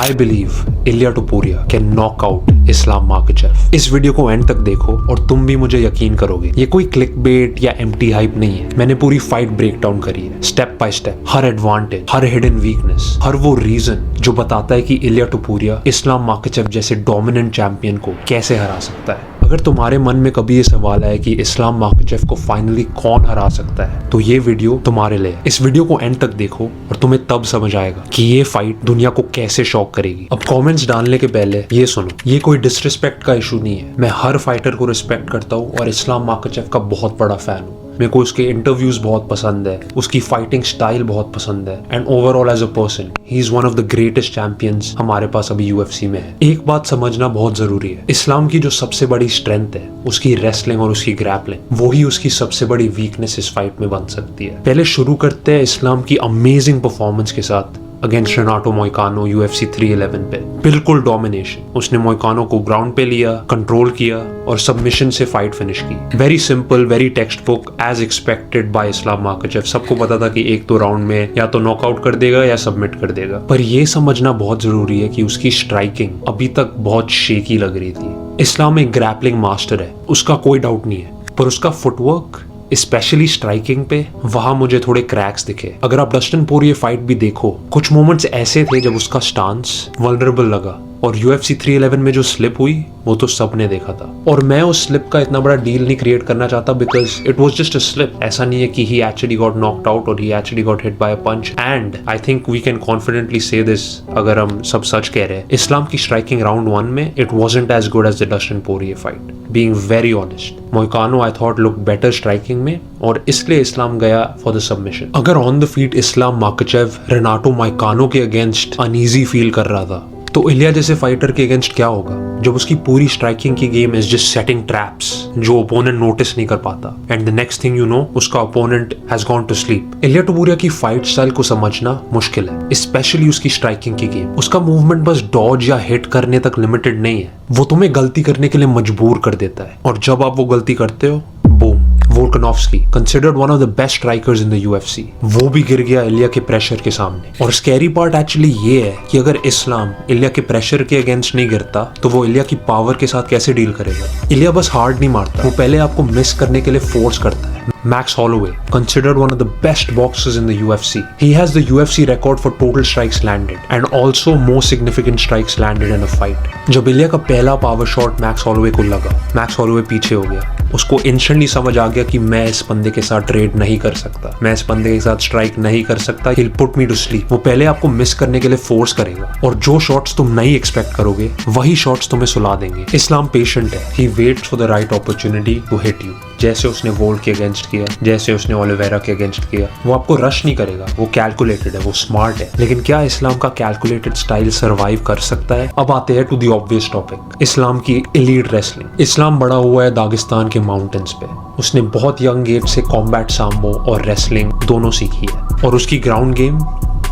I believe Ilia Topuria can knock out Islam Makhachev। इस video को and तक देखो और तुम भी मुझे यकीन करोगे, ये कोई क्लिकबेट या एम्प्टी हाइप नहीं है। मैंने पूरी फाइट ब्रेक डाउन करी है, स्टेप बाय स्टेप, हर एडवांटेज, हर हिडन वीकनेस, हर वो रीजन जो बताता है कि इलिया टोपुरिया इस्लाम माखाचेव जैसे डोमिनेंट चैंपियन को कैसे हरा सकता है। अगर तुम्हारे मन में कभी ये सवाल है कि इस्लाम माखाचेव को फाइनली कौन हरा सकता है, तो ये वीडियो तुम्हारे लिए। इस वीडियो को एंड तक देखो और तुम्हें तब समझ आएगा कि ये फाइट दुनिया को कैसे शॉक करेगी। अब कमेंट्स डालने के पहले ये सुनो, ये कोई डिसरिस्पेक्ट का इशू नहीं है। मैं हर फाइटर को रिस्पेक्ट करता हूँ और इस्लाम माखाचेव का बहुत बड़ा फैन हूँ। मेरे को उसके इंटरव्यूज बहुत पसंद है, उसकी फाइटिंग स्टाइल बहुत पसंद है, and overall as a person he is one of the greatest champions हमारे पास अभी यूएफसी में है। एक बात समझना बहुत जरूरी है, इस्लाम की जो सबसे बड़ी स्ट्रेंथ है उसकी रेसलिंग और उसकी ग्रैपलिंग, वो ही उसकी सबसे बड़ी वीकनेस इस फाइट में बन सकती है। पहले शुरू करते हैं इस्लाम की अमेजिंग परफॉर्मेंस के साथ अगेंस्ट रेनाटो मोइकानो यूएफसी 311 पे। बिल्कुल डोमिनेशन, उसने मोइकानो को ग्राउंड पे लिया, कंट्रोल किया और सबमिशन से फाइट फिनिश की। Very simple, very textbook, as expected by Islam Makhachev. सबको पता था कि एक दो राउंड में या तो नॉकआउट कर देगा या सबमिट कर देगा, पर यह समझना बहुत जरूरी है कि उसकी स्ट्राइकिंग अभी तक बहुत शेकी लग रही थी। इस्लाम एक ग्रैपलिंग मास्टर है, उसका कोई डाउट नहीं है, पर उसका फुटवर्क स्पेशली स्ट्राइकिंग पे वहां मुझे थोड़े क्रैक्स दिखे। अगर आप डस्टिन पोरिये फाइट भी देखो, कुछ मोमेंट्स ऐसे थे जब उसका स्टांस वल्नरेबल लगा, और यूएफसी 311 में जो स्लिप हुई वो तो सबने देखा था। और मैं उस स्लिप का इतना बड़ा डील नहीं क्रिएट करना चाहता, because it was just a slip. ऐसा नहीं है कि he actually got knocked out और he actually got hit by a punch. And I think we can confidently say this, अगर हम सब सच कह रहे हैं, इस्लाम की स्ट्राइकिंग राउंड 1 में it wasn't as good as the Dustin Poirier fight, being very honest. Moicano I thought look better striking में, और इसलिए इस्लाम गया फॉर द सबमिशन। अगर on the feet Islam Makhachev Renato Moicano के against uneasy feel कर रहा था, तो इलिया जैसे फाइटर के अगेंस्ट क्या होगा जब उसकी पूरी स्ट्राइकिंग की game is just setting traps जो ओपोनेंट नोटिस नहीं कर पाता, and the next thing you know उसका opponent has gone to sleep. Ilia Topuria की फाइट स्टाइल को समझना मुश्किल है, स्पेशली उसकी स्ट्राइकिंग की गेम। उसका मूवमेंट बस डॉज या हिट करने तक लिमिटेड नहीं है, वो तुम्हें गलती करने के लिए मजबूर कर देता है, और जब आप वो गलती करते हो, boom, Volkanovski, considered one of the best strikers in the UFC, वो भी गिर गया इलिया के प्रेशर के सामने। और स्कैरी पार्ट एक्चुअली ये है कि अगर इस्लाम इलिया के प्रेशर के अगेंस्ट नहीं गिरता, तो वो इलिया की पावर के साथ कैसे डील करेगा। इलिया बस हार्ड नहीं मारता, वो पहले आपको मिस करने के लिए फोर्स करता है। Max Holloway, considered one of the best boxers in the UFC. He has the UFC record for total strikes landed and also most significant strikes landed in a fight. जब इलिया का पहला power shot max Holloway को लगा, max Holloway पीछे हो गया। उसको instantly समझ आ गया कि मैं इस बंदे के साथ ट्रेड नहीं कर सकता, मैं इस बंदे के साथ स्ट्राइक नहीं कर सकता, he'll put me to sleep। वो पहले आपको मिस करने के लिए फोर्स करेगा, और जो शॉट्स तुम नहीं एक्सपेक्ट करोगे वही शॉट्स तुम्हें सुला देंगे। इस्लाम पेशेंट है, he waits for the right opportunity to hit you। जैसे उसने वोल्ट के अगेंस्ट किया, जैसे उसने ओलिवेरा के अगेंस्ट किया, वो आपको रश नहीं करेगा, वो कैलकुलेटेड है, वो स्मार्ट है। लेकिन क्या इस्लाम का कैलकुलेटेड स्टाइल सरवाइव कर सकता है? अब आते हैं टू द ऑब्वियस टॉपिक, इस्लाम की एलीट रेसलिंग। इस्लाम बड़ा हुआ है दागिस्तान के माउंटेन्स पे। उसने बहुत यंग एज से कॉम्बैट साम्बो और रेसलिंग दोनों सीखी है, और उसकी ग्राउंड गेम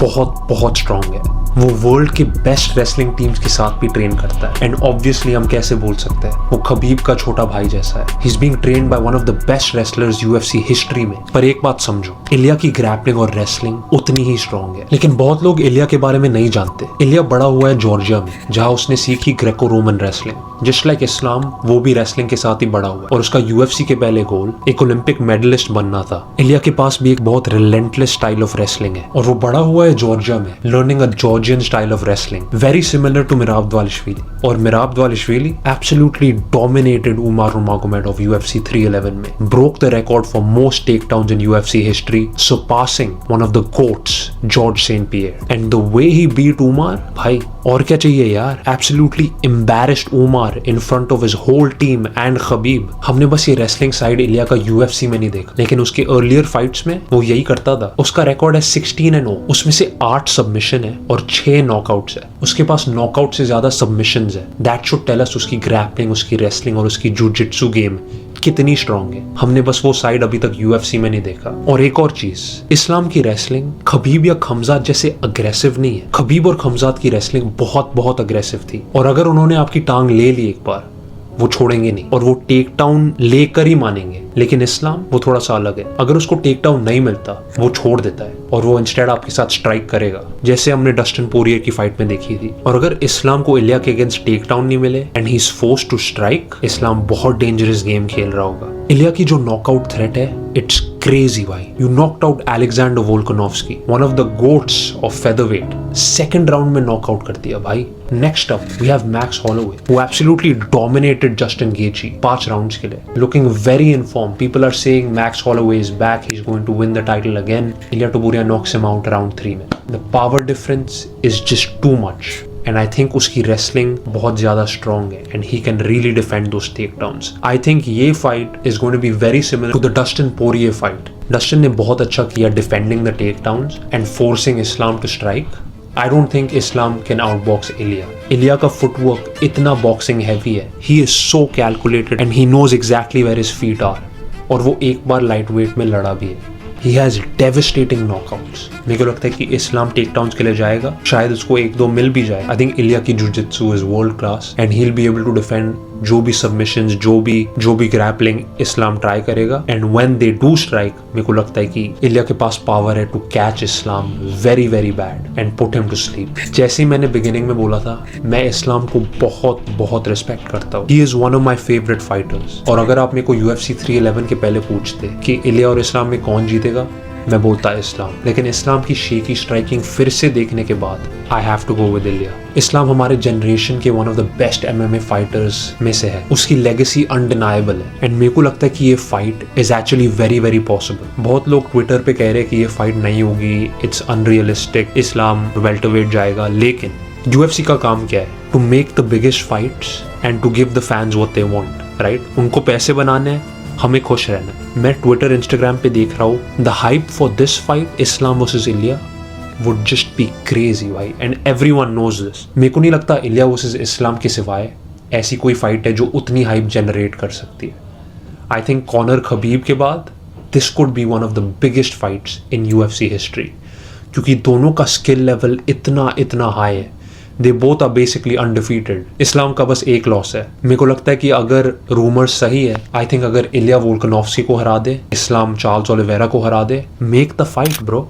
बहुत बहुत स्ट्रांग है। वो वर्ल्ड के बेस्ट रेसलिंग टीम्स के साथ भी ट्रेन करता है, एंड ऑब्वियसली हम कैसे भूल सकते हैं, वो खबीब का छोटा भाई जैसा है। He is being trained by one of the best wrestlers UFC history में। पर एक बात समझो, इलिया की ग्रैपलिंग और रेसलिंग उतनी ही स्ट्रांग है, लेकिन बहुत लोग इलिया के बारे में नहीं जानते। इलिया बड़ा हुआ है जॉर्जिया में, जहां उसने सीखी Greco Roman wrestling. Just like Islam, वो भी रेसलिंग के साथ ही बड़ा हुआ, और उसका यूएफसी के पहले गोल एक ओलंपिक मेडलिस्ट बनना था। इलिया के पास भी एक बहुत रिलेंटलेस स्टाइल ऑफ रेसलिंग है, और वो बड़ा हुआ है जॉर्जिया में, learning a Georgian style of wrestling, very similar to Merab Dvalishvili. और Merab Dvalishvili absolutely dominated Umar Nurmagomedov UFC 311 में, broke the record for most takedowns in UFC history, surpassing one of the GOATs, George St. Pierre. And the way he beat Umar, भाई और क्या चाहिए यार। Absolutely embarrassed Umar in front of his whole team and Khabib। हमने बस ये wrestling side इलिया का UFC में नहीं देखा, लेकिन उसके अर्लियर फाइट्स में वो यही करता था। उसका रिकॉर्ड है 16-0, उसमें से 8 सबमिशन है और 6 नॉकआउट्स है। उसके पास नॉकआउट से ज्यादा सबमिशंस है। दैट शुड टेल अस उसकी ग्रैपलिंग, उसकी रेसलिंग और उसकी जुजित्सु गेम कितनी स्ट्रांग है। हमने बस वो साइड अभी तक यूएफसी में नहीं देखा। और एक और चीज, इस्लाम की रेसलिंग खबीब या खमजात जैसे अग्रेसिव नहीं है। खबीब और खमजात की रेसलिंग बहुत बहुत अग्रेसिव थी, और अगर उन्होंने आपकी टांग ले ली एक बार, वो छोड़ेंगे नहीं, और वो टेक डाउन लेकर ही मानेंगे। लेकिन इस्लाम वो थोड़ा सा अलग है। अगर उसको टेक डाउन नहीं मिलता वो छोड़ देता है और वो इंस्टेड आपके साथ स्ट्राइक करेगा, जैसे हमने डस्टिन पोरियर की फाइट में देखी थी। और अगर इस्लाम को इलिया के अगेंस्ट टेक डाउन नहीं मिले and he is forced to strike, Islam बहुत डेंजरस गेम खेल रहा होगा। इलिया की जो नॉकआउट थ्रेट है, इट्स क्रेजी भाई। You knocked out Alexander Volkanovski, one of the GOATs of featherweight, second round में नॉकआउट कर दिया भाई। Next up we have Max Holloway, who absolutely dominated Justin Gaethje 5 rounds के लिए, looking very in form. People are saying Max Holloway is back, he is going to win the title again. Ilia Topuria knocks him out round 3 में। The power difference is just too much and I think उसकी wrestling बहुत ज़्यादा strong है and he can really defend those takedowns. I think ये fight is going to be very similar to the Dustin Poirier fight. Dustin ने बहुत अच्छा किया defending the takedowns and forcing Islam to strike. I don't think Islam can outbox Ilya. Ilya का footwork इतना boxing heavy है. He is so calculated and he knows exactly where his feet are. और वो एक बार lightweight में लड़ा भी है. He has devastating knockouts. मेरे को लगता है कि इस्लाम टेकडाउन्स के लिए जाएगा, शायद उसको 1-2 मिल भी जाए। I think इलिया की jujitsu is world class and he'll be able to defend जो भी सबमिशंस, जो भी ग्रैपलिंग इस्लाम ट्राई करेगा। And when they do strike, मेरे को लगता है कि इलिया के पास पावर है to catch Islam very very bad and put him to sleep. जैसे ही मैंने बिगिनिंग में बोला था, मैं इस्लाम को बहुत बहुत रिस्पेक्ट करता हूँ। ही is one of my favourite fighters. और अगर आप मेरे को UFC 311 के पहले पूछते कि इलिया और इस्लाम में कौन जीतेगा, मैं बोलता इस्लाम। लेकिन इस्लाम की शेकी स्ट्राइकिंग फिर से देखने के बाद I have to go with Ilia. Islam हमारे जनरेशन के one of the best MMA fighters में से है। उसकी लेगेसी अनडिनाइबल है एंड मेरे को लगता है कि ये fight is actually very very possible. बहुत लोग ट्विटर पे कह रहे हैं कि ये फाइट नहीं होगी, इट्स अनरियलिस्टिक, इस्लाम वेल्टरवेट जाएगा। लेकिन UFC का काम क्या है? To make the biggest fights and to give the fans what they want, right? उनको पैसे बनाने हैं, हमें खुश रहना। मैं ट्विटर इंस्टाग्राम पे देख रहा हूँ, the hype for this fight Islam versus Ilia would just be crazy भाई, एंड एवरीवन नोज दिस। मेरे को नहीं लगता इलिया वर्सेस इस्लाम के सिवाय ऐसी कोई फाइट है जो उतनी हाइप जनरेट कर सकती है। आई थिंक कॉनर खबीब के बाद this could be one of the biggest fights in UFC history, क्योंकि दोनों का स्किल लेवल इतना हाई है। They both are basically undefeated. Islam का बस एक लॉस है। मेरे को लगता है कि अगर रूमर्स सही है, आई थिंक अगर इलिया वोल्कानोव्स्की को हरा दे, इस्लाम चार्ल्स ओलिवेरा को हरा दे, make the fight bro,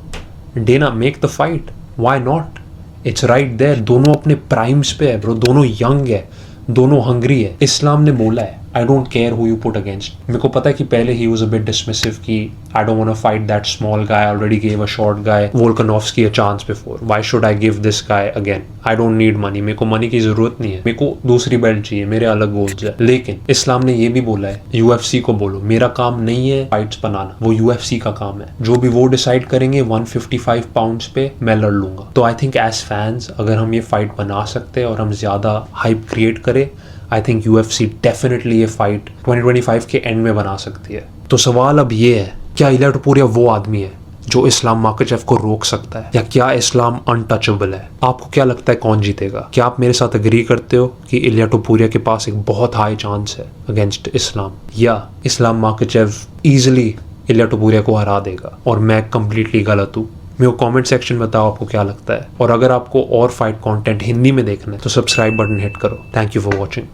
Dana, make the fight, why not? It's right there. दोनों अपने प्राइम्स पे है ब्रो, दोनों यंग है, दोनों हंग्री है। इस्लाम ने बोला है I don't care who you put against. मेरे को पता है कि पहले he was a bit dismissive कि I don't want to fight that small guy, already give a short guy Volkanovski a chance before, why should I give this guy again? I don't need money, मेरे को money की जरूरत नहीं है, मेरे को दूसरी बेल्ट चाहिए, मेरे अलग गोल्स है। लेकिन इस्लाम ने ये भी बोला है UFC को बोलो मेरा काम नहीं है फाइट्स बनाना, वो UFC का काम है। जो भी वो डिसाइड करेंगे 155 पाउंड्स पे मैं लड़ लूंगा। तो आई थिंक एज फैंस अगर हम ये फाइट बना सकते हैं और हम ज्यादा हाइप क्रिएट करें, आई थिंक UFC डेफिनेटली ये फाइट 2025 के एंड में बना सकती है। तो सवाल अब ये है, क्या इलिया टोपुरिया वो आदमी है जो इस्लाम माकाचेव को रोक सकता है, या क्या इस्लाम अनटचेबल है? आपको क्या लगता है कौन जीतेगा? क्या आप मेरे साथ एग्री करते हो कि इलिया टोपुरिया के पास एक बहुत हाई चांस है अगेंस्ट इस्लाम, या इस्लाम माकाचेव इजिली इलिया टोपुरिया को हरा देगा और मैं कंप्लीटली गलत हूँ? मेरे को कमेंट सेक्शन में बताओ आपको क्या लगता है। और अगर आपको और फाइट कंटेंट हिंदी में देखना है तो सब्सक्राइब बटन हिट करो। Thank you for watching.